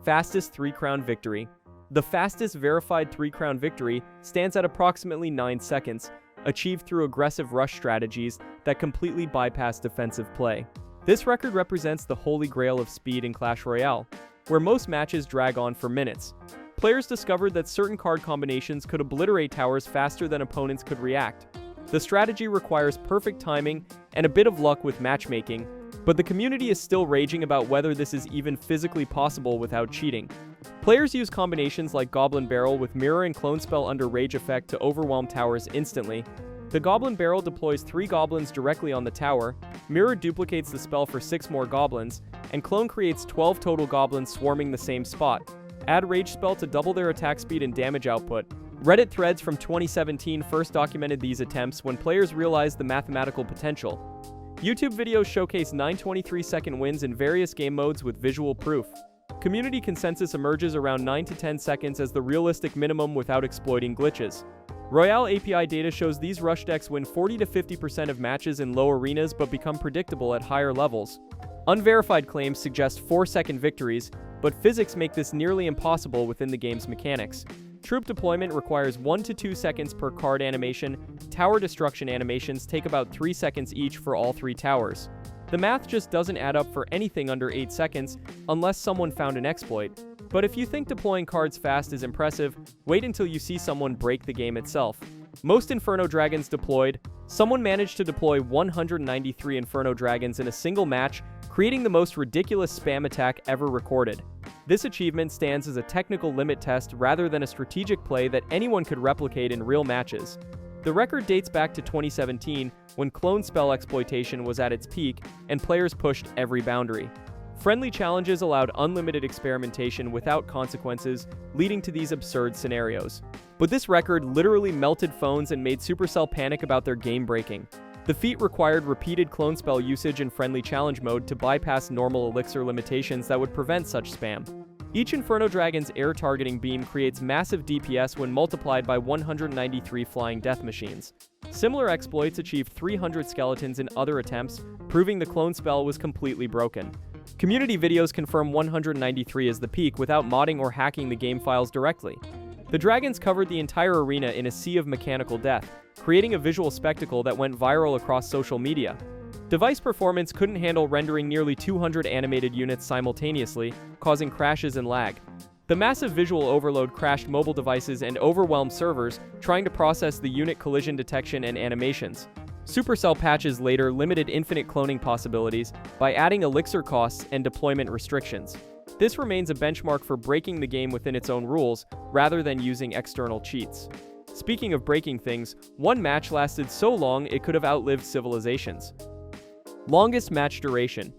Fastest 3-crown victory. The fastest verified 3-crown victory stands at approximately 9 seconds, achieved through aggressive rush strategies that completely bypass defensive play. This record represents the holy grail of speed in Clash Royale, where most matches drag on for minutes. Players discovered that certain card combinations could obliterate towers faster than opponents could react. The strategy requires perfect timing and a bit of luck with matchmaking, but the community is still raging about whether this is even physically possible without cheating. Players use combinations like Goblin Barrel with Mirror and Clone Spell under Rage effect to overwhelm towers instantly. The Goblin Barrel deploys 3 goblins directly on the tower, Mirror duplicates the spell for 6 more goblins, and Clone creates 12 total goblins swarming the same spot. Add Rage Spell to double their attack speed and damage output. Reddit threads from 2017 first documented these attempts when players realized the mathematical potential. YouTube videos showcase 923-second wins in various game modes with visual proof. Community consensus emerges around 9 to 10 seconds as the realistic minimum without exploiting glitches. Royale API data shows these rush decks win 40 to 50% of matches in low arenas but become predictable at higher levels. Unverified claims suggest 4-second victories, but physics make this nearly impossible within the game's mechanics. Troop deployment requires 1 to 2 seconds per card animation. Tower destruction animations take about 3 seconds each for all 3 towers. The math just doesn't add up for anything under 8 seconds unless someone found an exploit. But if you think deploying cards fast is impressive, wait until you see someone break the game itself. Most Inferno Dragons deployed. Someone managed to deploy 193 Inferno Dragons in a single match, creating the most ridiculous spam attack ever recorded. This achievement stands as a technical limit test rather than a strategic play that anyone could replicate in real matches. The record dates back to 2017, when clone spell exploitation was at its peak and players pushed every boundary. Friendly challenges allowed unlimited experimentation without consequences, leading to these absurd scenarios. But this record literally melted phones and made Supercell panic about their game breaking. The feat required repeated clone spell usage in friendly challenge mode to bypass normal elixir limitations that would prevent such spam. Each Inferno Dragon's air targeting beam creates massive DPS when multiplied by 193 flying death machines. Similar exploits achieved 300 skeletons in other attempts, proving the clone spell was completely broken. Community videos confirm 193 as the peak without modding or hacking the game files directly. The dragons covered the entire arena in a sea of mechanical death, creating a visual spectacle that went viral across social media. Device performance couldn't handle rendering nearly 200 animated units simultaneously, causing crashes and lag. The massive visual overload crashed mobile devices and overwhelmed servers trying to process the unit collision detection and animations. Supercell patches later limited infinite cloning possibilities by adding elixir costs and deployment restrictions. This remains a benchmark for breaking the game within its own rules, rather than using external cheats. Speaking of breaking things, one match lasted so long it could have outlived civilizations. Longest match duration.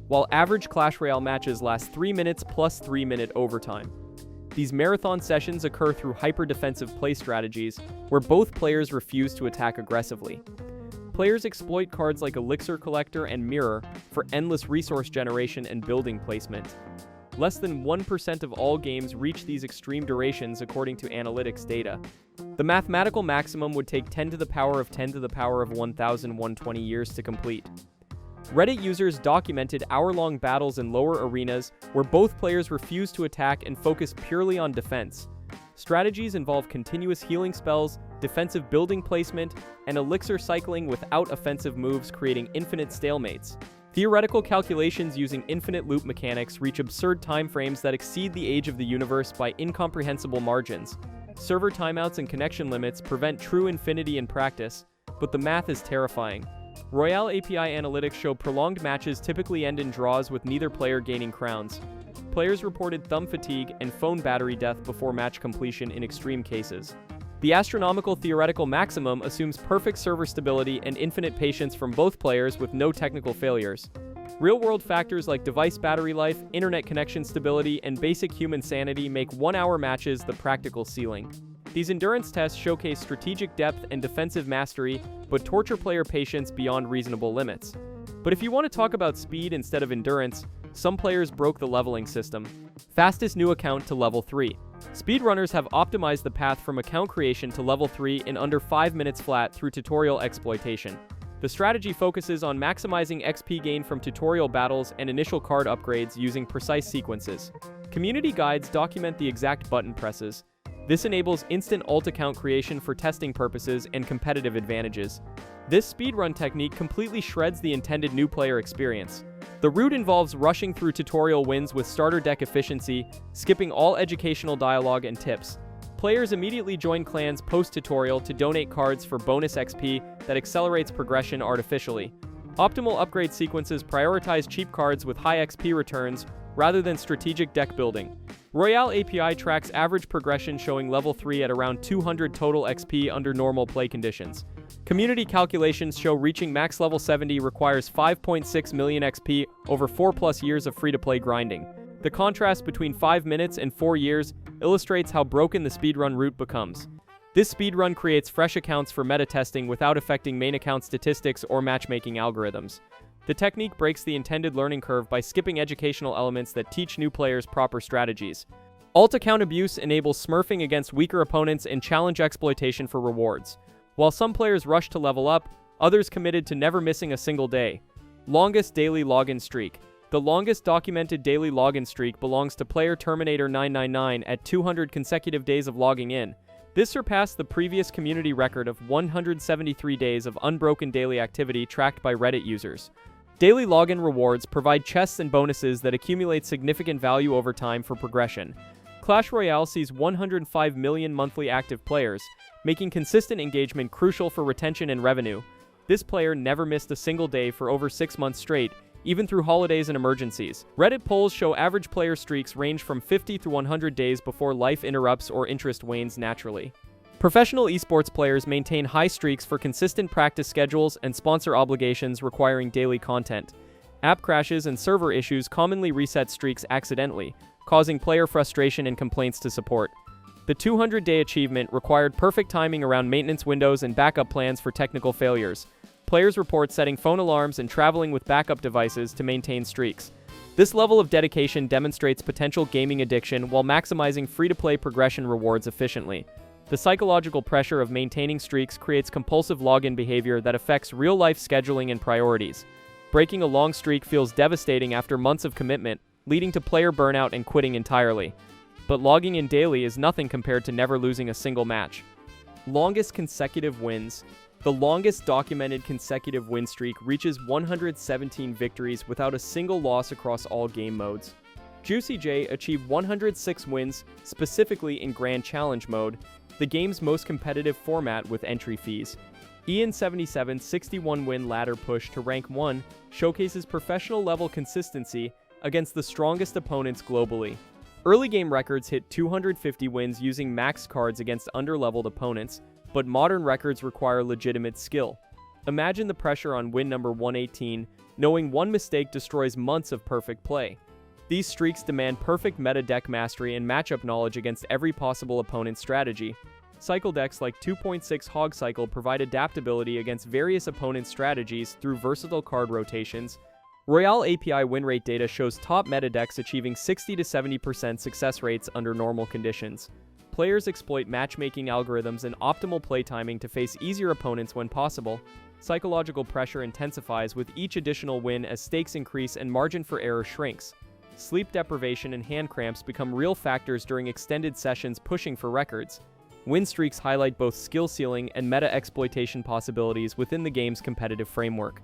While average Clash Royale matches last 3 minutes plus 3-minute overtime. These marathon sessions occur through hyper-defensive play strategies, where both players refuse to attack aggressively. Players exploit cards like Elixir Collector and Mirror for endless resource generation and building placement. Less than 1% of all games reach these extreme durations according to analytics data. The mathematical maximum would take 10 to the power of 10 to the power of 1,120 years to complete. Reddit users documented hour-long battles in lower arenas where both players refused to attack and focused purely on defense. Strategies involve continuous healing spells, defensive building placement, and elixir cycling without offensive moves, creating infinite stalemates. Theoretical calculations using infinite loop mechanics reach absurd timeframes that exceed the age of the universe by incomprehensible margins. Server timeouts and connection limits prevent true infinity in practice, but the math is terrifying. Royale API analytics show prolonged matches typically end in draws with neither player gaining crowns. Players reported thumb fatigue and phone battery death before match completion in extreme cases. The astronomical theoretical maximum assumes perfect server stability and infinite patience from both players with no technical failures. Real-world factors like device battery life, internet connection stability, and basic human sanity make 1-hour matches the practical ceiling. These endurance tests showcase strategic depth and defensive mastery, but torture player patience beyond reasonable limits. But if you want to talk about speed instead of endurance, some players broke the leveling system. Fastest new account to level 3. Speedrunners have optimized the path from account creation to level 3 in under 5 minutes flat through tutorial exploitation. The The strategy focuses on maximizing XP gain from tutorial battles and initial card upgrades using precise sequences. Community guides document the exact button presses. This enables instant ult account creation for testing purposes and competitive advantages. This speedrun technique completely shreds the intended new player experience. The route involves rushing through tutorial wins with starter deck efficiency, skipping all educational dialogue and tips. Players immediately join clans post-tutorial to donate cards for bonus XP that accelerates progression artificially. Optimal upgrade sequences prioritize cheap cards with high XP returns rather than strategic deck building. Royale API tracks average progression, showing level 3 at around 200 total XP under normal play conditions. Community calculations show reaching max level 70 requires 5.6 million XP over 4+ years of free-to-play grinding. The contrast between 5 minutes and 4 years illustrates how broken the speedrun route becomes. This speedrun creates fresh accounts for meta testing without affecting main account statistics or matchmaking algorithms. The technique breaks the intended learning curve by skipping educational elements that teach new players proper strategies. Alt account abuse enables smurfing against weaker opponents and challenge exploitation for rewards. While some players rush to level up, others committed to never missing a single day. Longest daily login streak. The longest documented daily login streak belongs to player Terminator 999 at 200 consecutive days of logging in. This surpassed the previous community record of 173 days of unbroken daily activity tracked by Reddit users. Daily login rewards provide chests and bonuses that accumulate significant value over time for progression. Clash Royale sees 105 million monthly active players, making consistent engagement crucial for retention and revenue. This player never missed a single day for over 6 months straight, even through holidays and emergencies. Reddit polls show average player streaks range from 50 to 100 days before life interrupts or interest wanes naturally. Professional esports players maintain high streaks for consistent practice schedules and sponsor obligations requiring daily content. App crashes and server issues commonly reset streaks accidentally, causing player frustration and complaints to support. The 200-day achievement required perfect timing around maintenance windows and backup plans for technical failures. Players report setting phone alarms and traveling with backup devices to maintain streaks. This level of dedication demonstrates potential gaming addiction while maximizing free-to-play progression rewards efficiently. The psychological pressure of maintaining streaks creates compulsive login behavior that affects real-life scheduling and priorities. Breaking a long streak feels devastating after months of commitment, leading to player burnout and quitting entirely. But logging in daily is nothing compared to never losing a single match. Longest consecutive wins. The longest documented consecutive win streak reaches 117 victories without a single loss across all game modes. Juicy J achieved 106 wins, specifically in Grand Challenge mode, the game's most competitive format with entry fees. Ian77's 61-win ladder push to rank 1 showcases professional-level consistency against the strongest opponents globally. Early game records hit 250 wins using max cards against under-leveled opponents, but modern records require legitimate skill. Imagine the pressure on win number 118, knowing one mistake destroys months of perfect play. These streaks demand perfect meta deck mastery and matchup knowledge against every possible opponent's strategy. Cycle decks like 2.6 Hog Cycle provide adaptability against various opponents' strategies through versatile card rotations. Royale API win rate data shows top meta decks achieving 60 to 70% success rates under normal conditions. Players exploit matchmaking algorithms and optimal play timing to face easier opponents when possible. Psychological pressure intensifies with each additional win as stakes increase and margin for error shrinks. Sleep deprivation and hand cramps become real factors during extended sessions pushing for records. Win streaks highlight both skill ceiling and meta exploitation possibilities within the game's competitive framework.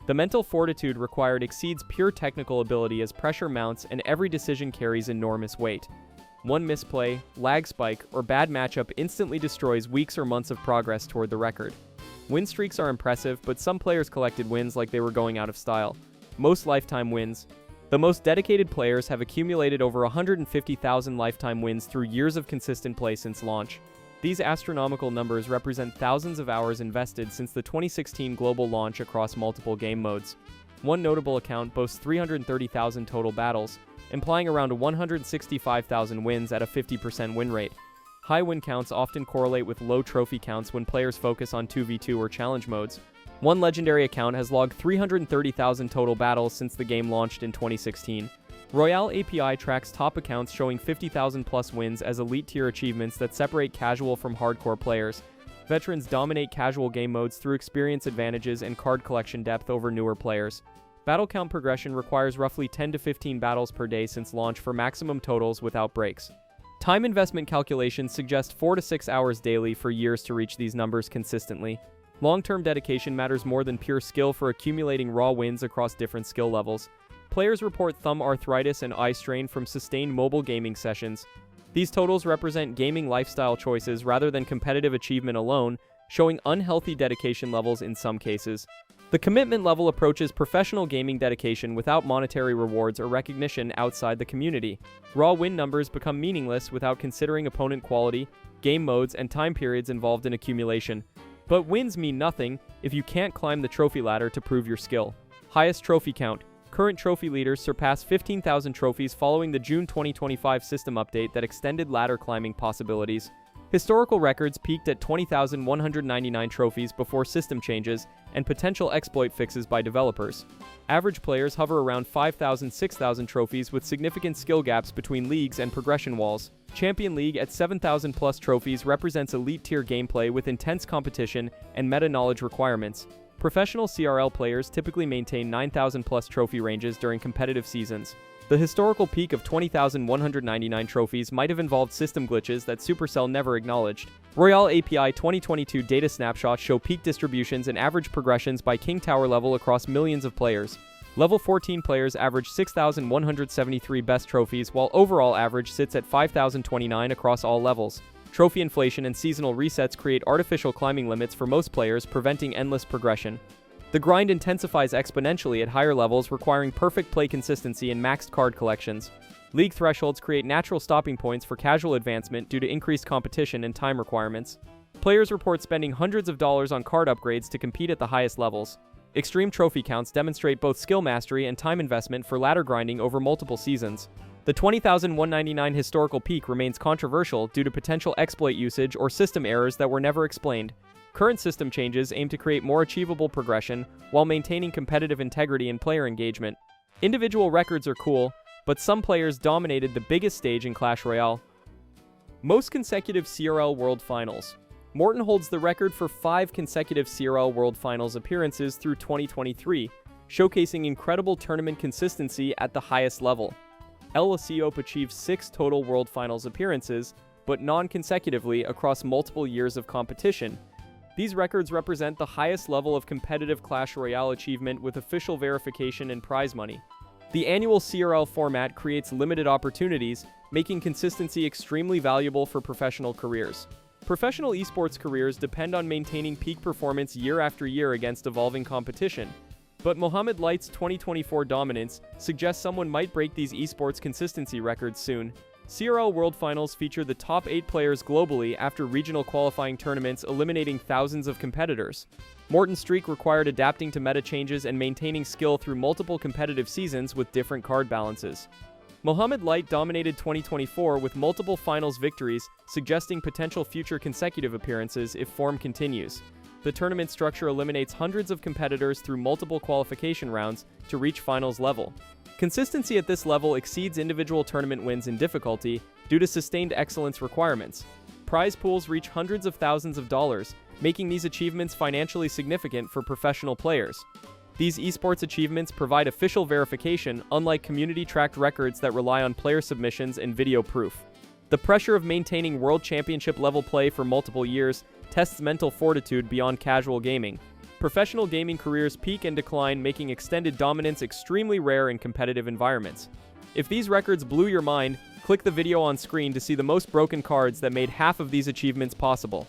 The mental fortitude required exceeds pure technical ability as pressure mounts and every decision carries enormous weight. One misplay, lag spike, or bad matchup instantly destroys weeks or months of progress toward the record. Win streaks are impressive, but some players collected wins like they were going out of style. Most lifetime wins. The most dedicated players have accumulated over 150,000 lifetime wins through years of consistent play since launch. These astronomical numbers represent thousands of hours invested since the 2016 global launch across multiple game modes. One notable account boasts 330,000 total battles, implying around 165,000 wins at a 50% win rate. High win counts often correlate with low trophy counts when players focus on 2v2 or challenge modes. One legendary account has logged 330,000 total battles since the game launched in 2016. Royale API tracks top accounts showing 50,000 plus wins as elite tier achievements that separate casual from hardcore players. Veterans dominate casual game modes through experience advantages and card collection depth over newer players. Battle count progression requires roughly 10 to 15 battles per day since launch for maximum totals without breaks. Time investment calculations suggest 4 to 6 hours daily for years to reach these numbers consistently. Long-term dedication matters more than pure skill for accumulating raw wins across different skill levels. Players report thumb arthritis and eye strain from sustained mobile gaming sessions. These totals represent gaming lifestyle choices rather than competitive achievement alone, showing unhealthy dedication levels in some cases. The commitment level approaches professional gaming dedication without monetary rewards or recognition outside the community. Raw win numbers become meaningless without considering opponent quality, game modes, and time periods involved in accumulation. But wins mean nothing if you can't climb the trophy ladder to prove your skill. Highest trophy count. Current trophy leaders surpassed 15,000 trophies following the June 2025 system update that extended ladder climbing possibilities. Historical records peaked at 20,199 trophies before system changes and potential exploit fixes by developers. Average players hover around 5,000-6,000 trophies with significant skill gaps between leagues and progression walls. Champion League at 7,000 plus trophies represents elite-tier gameplay with intense competition and meta-knowledge requirements. Professional CRL players typically maintain 9,000 plus trophy ranges during competitive seasons. The historical peak of 20,199 trophies might have involved system glitches that Supercell never acknowledged. Royale API 2022 data snapshots show peak distributions and average progressions by King Tower level across millions of players. Level 14 players average 6,173 best trophies, while overall average sits at 5,029 across all levels. Trophy inflation and seasonal resets create artificial climbing limits for most players, preventing endless progression. The grind intensifies exponentially at higher levels, requiring perfect play consistency and maxed card collections. League thresholds create natural stopping points for casual advancement due to increased competition and time requirements. Players report spending hundreds of dollars on card upgrades to compete at the highest levels. Extreme trophy counts demonstrate both skill mastery and time investment for ladder grinding over multiple seasons. The 20,199 historical peak remains controversial due to potential exploit usage or system errors that were never explained. Current system changes aim to create more achievable progression while maintaining competitive integrity and player engagement. Individual records are cool, but some players dominated the biggest stage in Clash Royale. Most consecutive CRL World Finals. Morten holds the record for 5 consecutive CRL World Finals appearances through 2023, showcasing incredible tournament consistency at the highest level. El Asiope achieved 6 total World Finals appearances, but non-consecutively across multiple years of competition. These records represent the highest level of competitive Clash Royale achievement with official verification and prize money. The annual CRL format creates limited opportunities, making consistency extremely valuable for professional careers. Professional esports careers depend on maintaining peak performance year after year against evolving competition. But Mohamed Light's 2024 dominance suggests someone might break these esports consistency records soon. CRL World Finals feature the top 8 players globally after regional qualifying tournaments, eliminating thousands of competitors. Morten's streak required adapting to meta changes and maintaining skill through multiple competitive seasons with different card balances. Mohamed Light dominated 2024 with multiple finals victories, suggesting potential future consecutive appearances if form continues. The tournament structure eliminates hundreds of competitors through multiple qualification rounds to reach finals level. Consistency at this level exceeds individual tournament wins in difficulty due to sustained excellence requirements. Prize pools reach hundreds of thousands of dollars, making these achievements financially significant for professional players. These esports achievements provide official verification, unlike community-tracked records that rely on player submissions and video proof. The pressure of maintaining World Championship level play for multiple years tests mental fortitude beyond casual gaming. Professional gaming careers peak and decline, making extended dominance extremely rare in competitive environments. If these records blew your mind, click the video on screen to see the most broken cards that made half of these achievements possible.